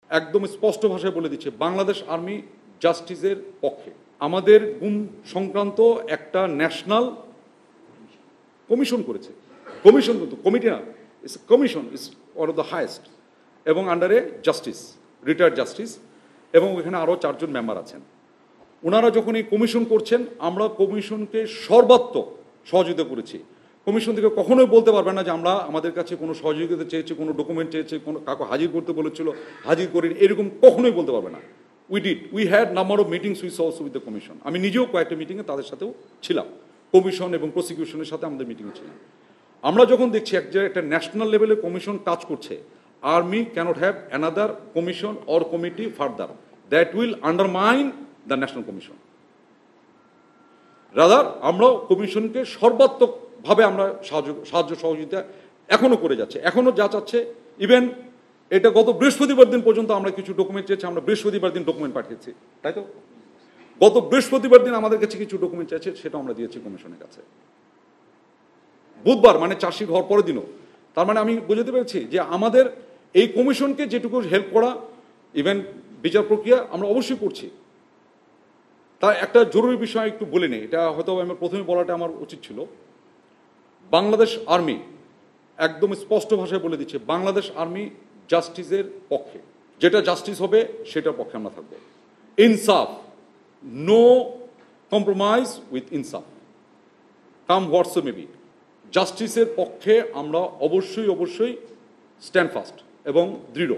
একদম স্পষ্ট ভাষায় বলে দিচ্ছে বাংলাদেশ আর্মি জাস্টিসের পক্ষে। আমাদের গুম সংক্রান্ত একটা ন্যাশনাল কমিশন করেছে, কমিশন কিন্তু কমিটি না, it's commission, is one of the highest, এবং আন্ডারে জাস্টিস, রিটায়ার্ড জাস্টিস, এবং এখানে আরও 4 জন মেম্বার আছেন। ওনারা যখন এই কমিশন করছেন, আমরা কমিশনকে সর্বাত্মক সহযোগিতা করেছি। কমিশন থেকে কখনোই বলতে পারবে না যে আমরা আমাদের কাছে কোনো সহযোগিতা চেয়েছি, কোনো ডকুমেন্ট চেয়েছে, কোনো কাউকে হাজির করতে বলেছিল, হাজির করিনি, এরকম কখনোই বলতে পারবে না। We had number of meetings with also with the commission. আমি নিজেও কয়েকটা মিটিংয়ে তাদের সাথেও ছিলাম, কমিশন এবং প্রসিকিউশনের সাথে আমাদের মিটিংয়ে ছিলাম। আমরা যখন দেখছি একটা ন্যাশনাল লেভেলে কমিশন কাজ করছে, army cannot have another commission or committee further that will undermine the national commission. Rather আমরা কমিশনকে সর্বাত্মকভাবে আমরা সাহায্য সহযোগিতা এখনও করে যাচ্ছে, এখনও যা চাচ্ছে। ইভেন এটা গত বৃহস্পতিবার দিন পর্যন্ত আমরা কিছু ডকুমেন্ট চেয়েছি, আমরা বৃহস্পতিবার দিন ডকুমেন্ট পাঠিয়েছি, তাই তো? গত বৃহস্পতিবার দিন আমাদের কাছে কিছু ডকুমেন্ট চাইছে, সেটা আমরা দিয়েছি কমিশনের কাছে। বুধবার মানে চার্জশিট হওয়ার পরের দিনও। তার মানে আমি বুঝতে পেরেছি যে আমাদের এই কমিশনকে যেটুকু হেল্প করা, ইভেন বিচার প্রক্রিয়া আমরা অবশ্যই করছি। তার একটা জরুরি বিষয় একটু বলে নেই, এটা হয়তো আমার প্রথমে বলাটা আমার উচিত ছিল। বাংলাদেশ আর্মি একদম স্পষ্ট ভাষায় বলে দিচ্ছে বাংলাদেশ আর্মি জাস্টিসের পক্ষে। যেটা জাস্টিস হবে সেটার পক্ষে আমরা থাকবো। ইনসাফ, নো কম্প্রোমাইজ উইথ ইনসাফ, কাম হোয়াটসো মেবি। জাস্টিসের পক্ষে আমরা অবশ্যই অবশ্যই স্ট্যান্ড ফাস্ট এবং দৃঢ়।